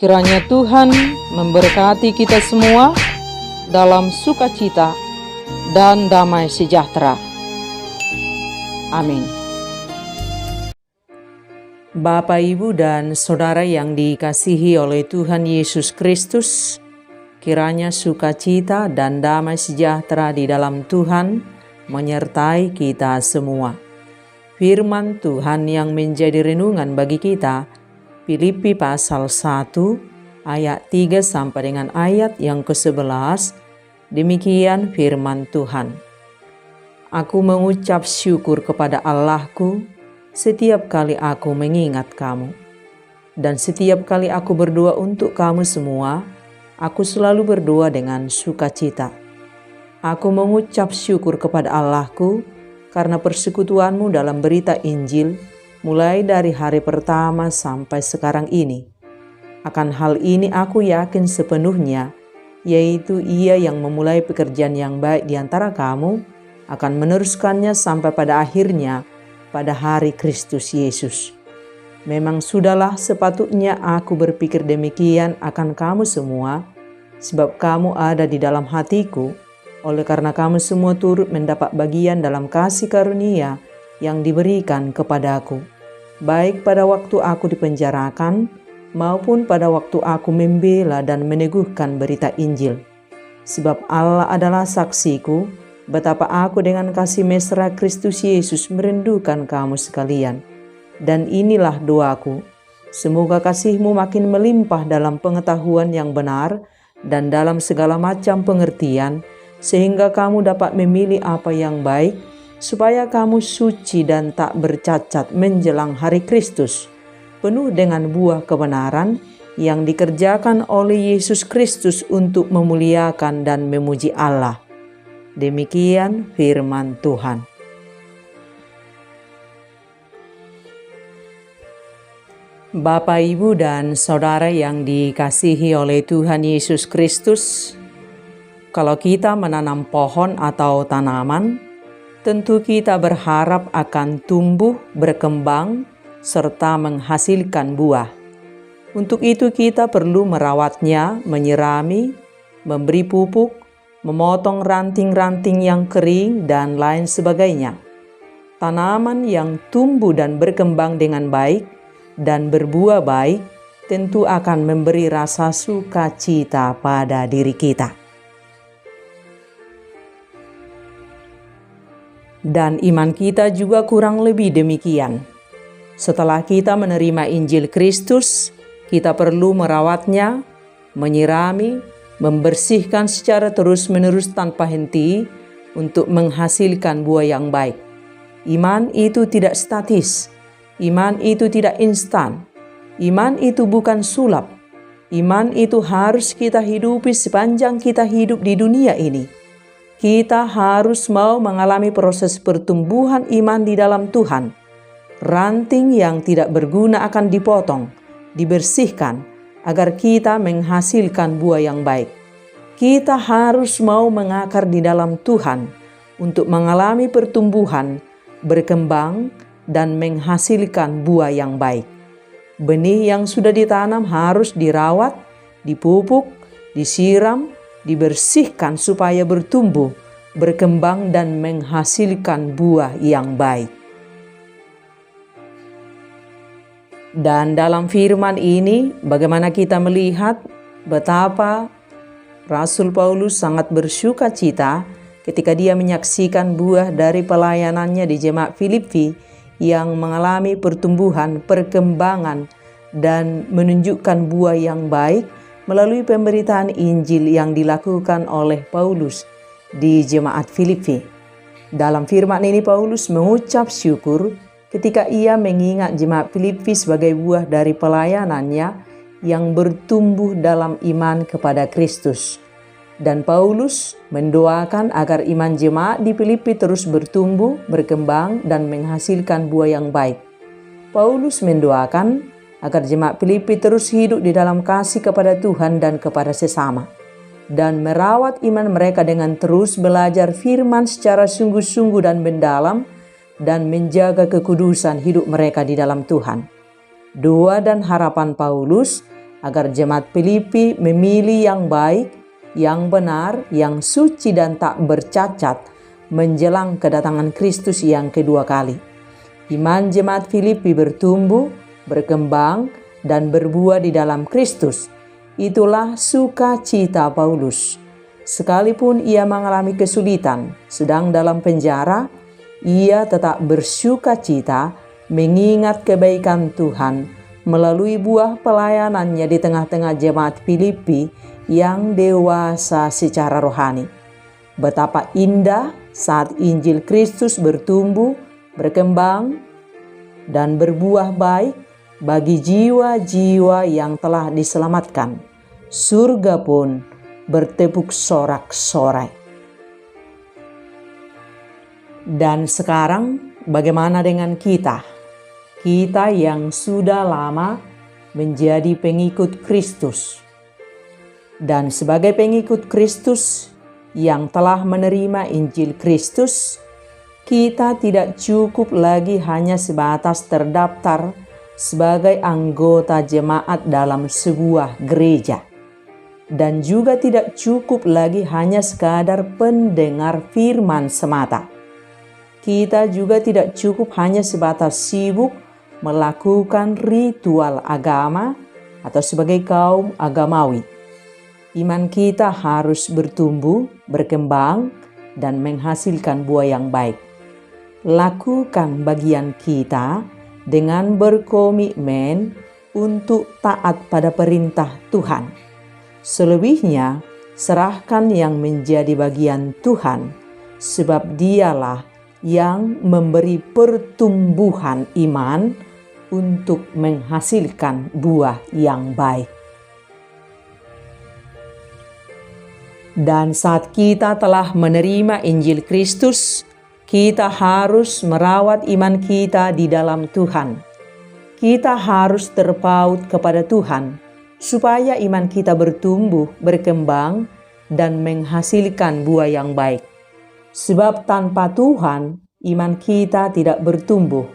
Kiranya Tuhan memberkati kita semua dalam sukacita dan damai sejahtera. Amin. Bapak, Ibu, dan Saudara yang dikasihi oleh Tuhan Yesus Kristus, kiranya sukacita dan damai sejahtera di dalam Tuhan menyertai kita semua. Firman Tuhan yang menjadi renungan bagi kita, Filipi pasal 1 ayat 3 sampai dengan ayat yang ke-11, demikian firman Tuhan. Aku mengucap syukur kepada Allahku setiap kali aku mengingat kamu. Dan setiap kali aku berdoa untuk kamu semua, aku selalu berdoa dengan sukacita. Aku mengucap syukur kepada Allahku karena persekutuanmu dalam berita Injil, mulai dari hari pertama sampai sekarang ini. Akan hal ini aku yakin sepenuhnya, yaitu Ia yang memulai pekerjaan yang baik di antara kamu, akan meneruskannya sampai pada akhirnya, pada hari Kristus Yesus. Memang sudahlah sepatutnya aku berpikir demikian akan kamu semua, sebab kamu ada di dalam hatiku, oleh karena kamu semua turut mendapat bagian dalam kasih karunia yang diberikan kepadaku, baik pada waktu aku dipenjarakan, maupun pada waktu aku membela dan meneguhkan berita Injil. Sebab Allah adalah saksiku, betapa aku dengan kasih mesra Kristus Yesus merindukan kamu sekalian. Dan inilah doaku, semoga kasihmu makin melimpah dalam pengetahuan yang benar dan dalam segala macam pengertian, sehingga kamu dapat memilih apa yang baik, supaya kamu suci dan tak bercacat menjelang hari Kristus, penuh dengan buah kebenaran yang dikerjakan oleh Yesus Kristus untuk memuliakan dan memuji Allah. Demikian firman Tuhan. Bapak, Ibu, dan Saudara yang dikasihi oleh Tuhan Yesus Kristus, kalau kita menanam pohon atau tanaman, tentu kita berharap akan tumbuh, berkembang, serta menghasilkan buah. Untuk itu kita perlu merawatnya, menyirami, memberi pupuk, memotong ranting-ranting yang kering, dan lain sebagainya. Tanaman yang tumbuh dan berkembang dengan baik dan berbuah baik tentu akan memberi rasa sukacita pada diri kita. Dan iman kita juga kurang lebih demikian. Setelah kita menerima Injil Kristus, kita perlu merawatnya, menyirami, membersihkan secara terus-menerus tanpa henti untuk menghasilkan buah yang baik. Iman itu tidak statis. Iman itu tidak instan. Iman itu bukan sulap. Iman itu harus kita hidupi sepanjang kita hidup di dunia ini. Kita harus mau mengalami proses pertumbuhan iman di dalam Tuhan. Ranting yang tidak berguna akan dipotong, dibersihkan, agar kita menghasilkan buah yang baik. Kita harus mau mengakar di dalam Tuhan untuk mengalami pertumbuhan, berkembang, dan menghasilkan buah yang baik. Benih yang sudah ditanam harus dirawat, dipupuk, disiram, dibersihkan supaya bertumbuh, berkembang, dan menghasilkan buah yang baik. Dan dalam firman ini, bagaimana kita melihat betapa Rasul Paulus sangat bersuka cita ketika dia menyaksikan buah dari pelayanannya di jemaat Filipi yang mengalami pertumbuhan, perkembangan, dan menunjukkan buah yang baik melalui pemberitaan Injil yang dilakukan oleh Paulus di jemaat Filipi. Dalam firman ini Paulus mengucap syukur ketika ia mengingat jemaat Filipi sebagai buah dari pelayanannya yang bertumbuh dalam iman kepada Kristus. Dan Paulus mendoakan agar iman jemaat di Filipi terus bertumbuh, berkembang, dan menghasilkan buah yang baik. Paulus mendoakan agar jemaat Filipi terus hidup di dalam kasih kepada Tuhan dan kepada sesama, dan merawat iman mereka dengan terus belajar firman secara sungguh-sungguh dan mendalam, dan menjaga kekudusan hidup mereka di dalam Tuhan. Doa dan harapan Paulus agar jemaat Filipi memilih yang baik, yang benar, yang suci dan tak bercacat menjelang kedatangan Kristus yang kedua kali. Iman jemaat Filipi bertumbuh, berkembang, dan berbuah di dalam Kristus. Itulah sukacita Paulus. Sekalipun ia mengalami kesulitan, sedang dalam penjara, ia tetap bersukacita mengingat kebaikan Tuhan melalui buah pelayanannya di tengah-tengah jemaat Filipi yang dewasa secara rohani. Betapa indah saat Injil Kristus bertumbuh, berkembang, dan berbuah baik bagi jiwa-jiwa yang telah diselamatkan. Surga pun bertepuk sorak-sorai. Dan sekarang bagaimana dengan kita? Kita yang sudah lama menjadi pengikut Kristus. Dan sebagai pengikut Kristus yang telah menerima Injil Kristus, kita tidak cukup lagi hanya sebatas terdaftar sebagai anggota jemaat dalam sebuah gereja. Dan juga tidak cukup lagi hanya sekadar pendengar firman semata. Kita juga tidak cukup hanya sebatas sibuk melakukan ritual agama atau sebagai kaum agamawi. Iman kita harus bertumbuh, berkembang, dan menghasilkan buah yang baik. Lakukan bagian kita dengan berkomitmen untuk taat pada perintah Tuhan. Selebihnya, serahkan yang menjadi bagian Tuhan, sebab Dialah yang memberi pertumbuhan iman untuk menghasilkan buah yang baik. Dan saat kita telah menerima Injil Kristus, kita harus merawat iman kita di dalam Tuhan. Kita harus terpaut kepada Tuhan, supaya iman kita bertumbuh, berkembang, dan menghasilkan buah yang baik. Sebab tanpa Tuhan, iman kita tidak bertumbuh,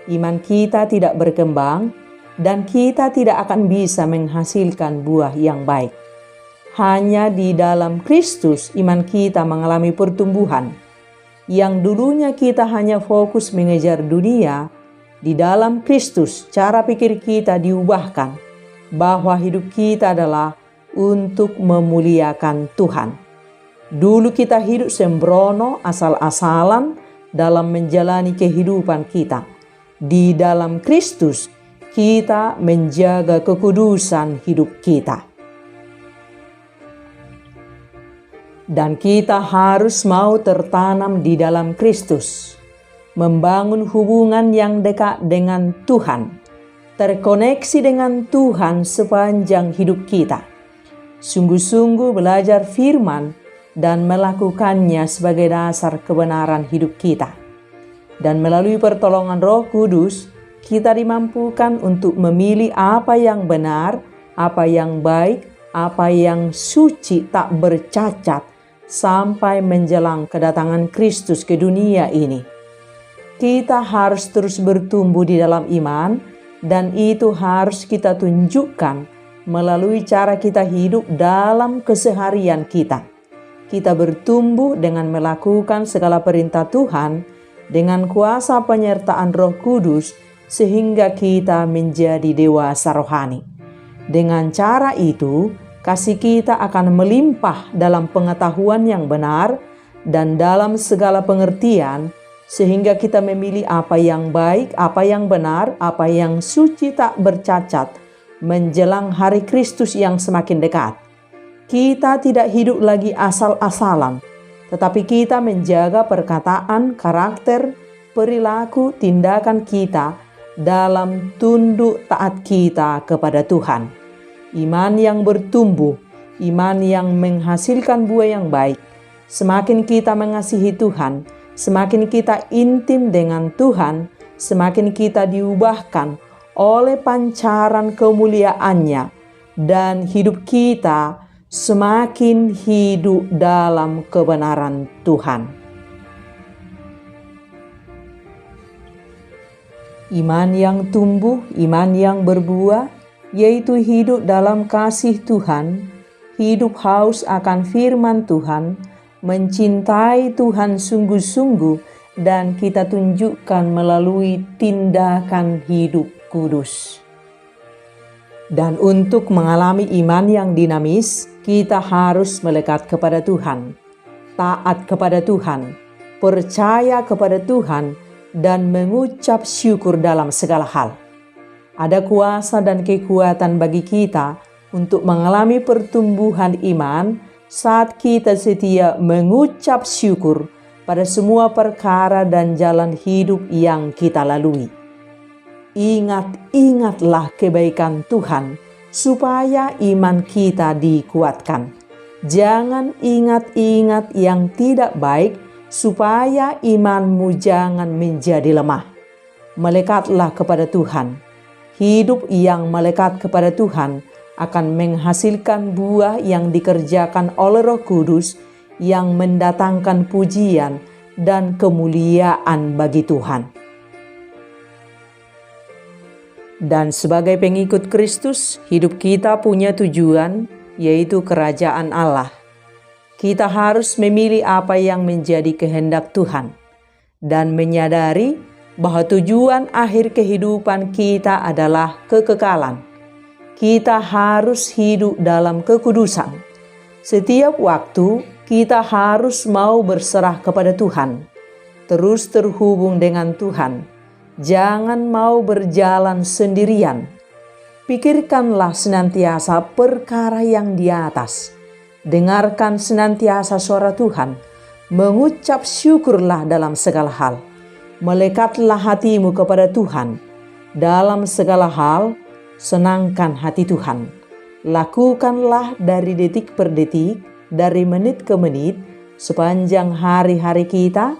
iman kita tidak berkembang, dan kita tidak akan bisa menghasilkan buah yang baik. Hanya di dalam Kristus iman kita mengalami pertumbuhan. Yang dulunya kita hanya fokus mengejar dunia, di dalam Kristus cara pikir kita diubahkan, bahwa hidup kita adalah untuk memuliakan Tuhan. Dulu kita hidup sembrono, asal-asalan dalam menjalani kehidupan kita. Di dalam Kristus kita menjaga kekudusan hidup kita. Dan kita harus mau tertanam di dalam Kristus, membangun hubungan yang dekat dengan Tuhan, terkoneksi dengan Tuhan sepanjang hidup kita, sungguh-sungguh belajar firman dan melakukannya sebagai dasar kebenaran hidup kita. Dan melalui pertolongan Roh Kudus, kita dimampukan untuk memilih apa yang benar, apa yang baik, apa yang suci tak bercacat, sampai menjelang kedatangan Kristus ke dunia ini. Kita harus terus bertumbuh di dalam iman, dan itu harus kita tunjukkan melalui cara kita hidup dalam keseharian kita. Kita bertumbuh dengan melakukan segala perintah Tuhan dengan kuasa penyertaan Roh Kudus, sehingga kita menjadi dewasa rohani. Dengan cara itu, kasih kita akan melimpah dalam pengetahuan yang benar dan dalam segala pengertian, sehingga kita memilih apa yang baik, apa yang benar, apa yang suci tak bercacat, menjelang hari Kristus yang semakin dekat. Kita tidak hidup lagi asal-asalan, tetapi kita menjaga perkataan, karakter, perilaku, tindakan kita dalam tunduk taat kita kepada Tuhan. Iman yang bertumbuh, iman yang menghasilkan buah yang baik. Semakin kita mengasihi Tuhan, semakin kita intim dengan Tuhan, semakin kita diubahkan oleh pancaran kemuliaan-Nya, dan hidup kita semakin hidup dalam kebenaran Tuhan. Iman yang tumbuh, iman yang berbuah, yaitu hidup dalam kasih Tuhan, hidup haus akan firman Tuhan, mencintai Tuhan sungguh-sungguh, dan kita tunjukkan melalui tindakan hidup kudus. Dan untuk mengalami iman yang dinamis, kita harus melekat kepada Tuhan, taat kepada Tuhan, percaya kepada Tuhan, dan mengucap syukur dalam segala hal. Ada kuasa dan kekuatan bagi kita untuk mengalami pertumbuhan iman saat kita setia mengucap syukur pada semua perkara dan jalan hidup yang kita lalui. Ingatlah kebaikan Tuhan supaya iman kita dikuatkan. Jangan ingat-ingat yang tidak baik supaya imanmu jangan menjadi lemah. Melekatlah kepada Tuhan. Hidup yang melekat kepada Tuhan akan menghasilkan buah yang dikerjakan oleh Roh Kudus yang mendatangkan pujian dan kemuliaan bagi Tuhan. Dan sebagai pengikut Kristus, hidup kita punya tujuan, yaitu kerajaan Allah. Kita harus memilih apa yang menjadi kehendak Tuhan dan menyadari bahwa tujuan akhir kehidupan kita adalah kekekalan. Kita harus hidup dalam kekudusan. Setiap waktu kita harus mau berserah kepada Tuhan, terus terhubung dengan Tuhan. Jangan mau berjalan sendirian. Pikirkanlah senantiasa perkara yang di atas. Dengarkan senantiasa suara Tuhan. Mengucap syukurlah dalam segala hal. Melekatlah hatimu kepada Tuhan. Dalam segala hal, senangkan hati Tuhan. Lakukanlah dari detik per detik, dari menit ke menit, sepanjang hari-hari kita.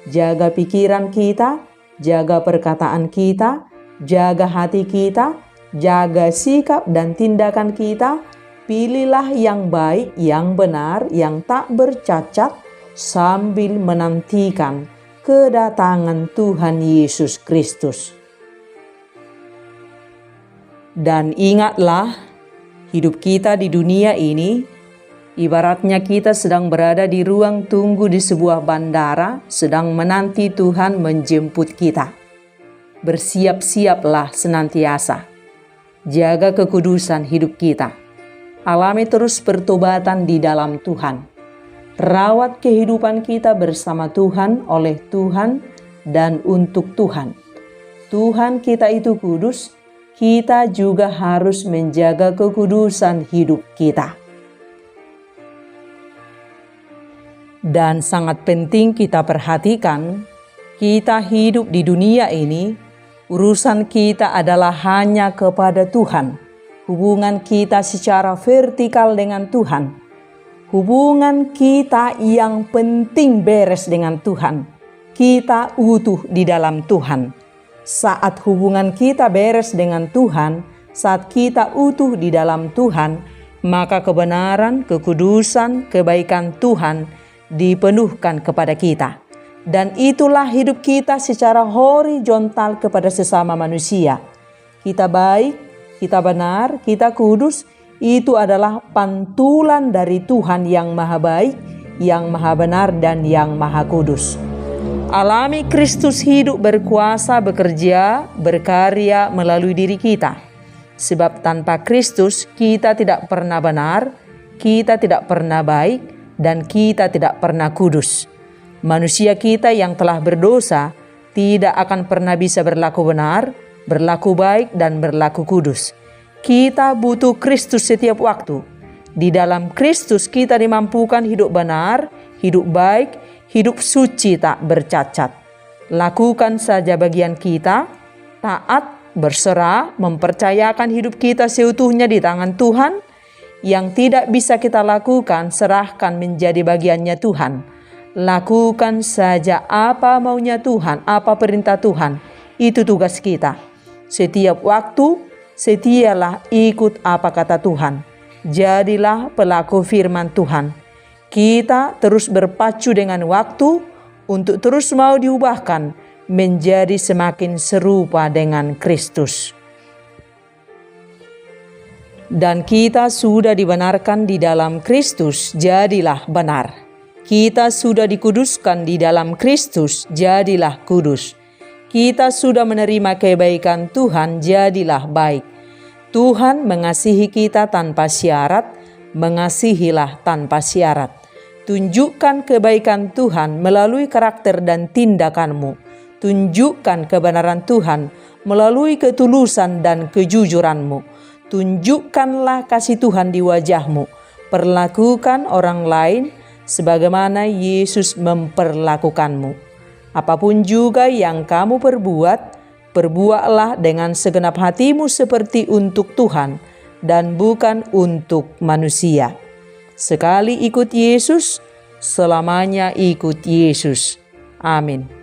Jaga pikiran kita, jaga perkataan kita, jaga hati kita, jaga sikap dan tindakan kita. Pilihlah yang baik, yang benar, yang tak bercacat, sambil menantikan kedatangan Tuhan Yesus Kristus. Dan ingatlah, hidup kita di dunia ini ibaratnya kita sedang berada di ruang tunggu di sebuah bandara, sedang menanti Tuhan menjemput kita. Bersiap-siaplah senantiasa. Jaga kekudusan hidup kita. Alami terus pertobatan di dalam Tuhan. Rawat kehidupan kita bersama Tuhan, oleh Tuhan, dan untuk Tuhan. Tuhan kita itu kudus, kita juga harus menjaga kekudusan hidup kita. Dan sangat penting kita perhatikan, kita hidup di dunia ini, urusan kita adalah hanya kepada Tuhan. Hubungan kita secara vertikal dengan Tuhan. Hubungan kita yang penting beres dengan Tuhan. Kita utuh di dalam Tuhan. Saat hubungan kita beres dengan Tuhan, saat kita utuh di dalam Tuhan, maka kebenaran, kekudusan, kebaikan Tuhan dipenuhkan kepada kita. Dan itulah hidup kita secara horizontal kepada sesama manusia. Kita baik, kita benar, kita kudus, itu adalah pantulan dari Tuhan yang maha baik, yang maha benar, dan yang maha kudus. Alami Kristus hidup berkuasa, bekerja, berkarya melalui diri kita. Sebab tanpa Kristus kita tidak pernah benar, kita tidak pernah baik, dan kita tidak pernah kudus. Manusia kita yang telah berdosa tidak akan pernah bisa berlaku benar, berlaku baik, dan berlaku kudus. Kita butuh Kristus setiap waktu. Di dalam Kristus kita dimampukan hidup benar, hidup baik, hidup suci tak bercacat. Lakukan saja bagian kita, taat, berserah, mempercayakan hidup kita seutuhnya di tangan Tuhan. Yang tidak bisa kita lakukan, serahkan menjadi bagiannya Tuhan. Lakukan saja apa maunya Tuhan, apa perintah Tuhan. Itu tugas kita. Setiap waktu, setialah ikut apa kata Tuhan. Jadilah pelaku firman Tuhan. Kita terus berpacu dengan waktu untuk terus mau diubahkan menjadi semakin serupa dengan Kristus. Dan kita sudah dibenarkan di dalam Kristus, jadilah benar. Kita sudah dikuduskan di dalam Kristus, jadilah kudus. Kita sudah menerima kebaikan Tuhan, jadilah baik. Tuhan mengasihi kita tanpa syarat, mengasihilah tanpa syarat. Tunjukkan kebaikan Tuhan melalui karakter dan tindakanmu. Tunjukkan kebenaran Tuhan melalui ketulusan dan kejujuranmu. Tunjukkanlah kasih Tuhan di wajahmu. Perlakukan orang lain sebagaimana Yesus memperlakukanmu. Apapun juga yang kamu perbuat, perbuatlah dengan segenap hatimu seperti untuk Tuhan dan bukan untuk manusia. Sekali ikut Yesus, selamanya ikut Yesus. Amin.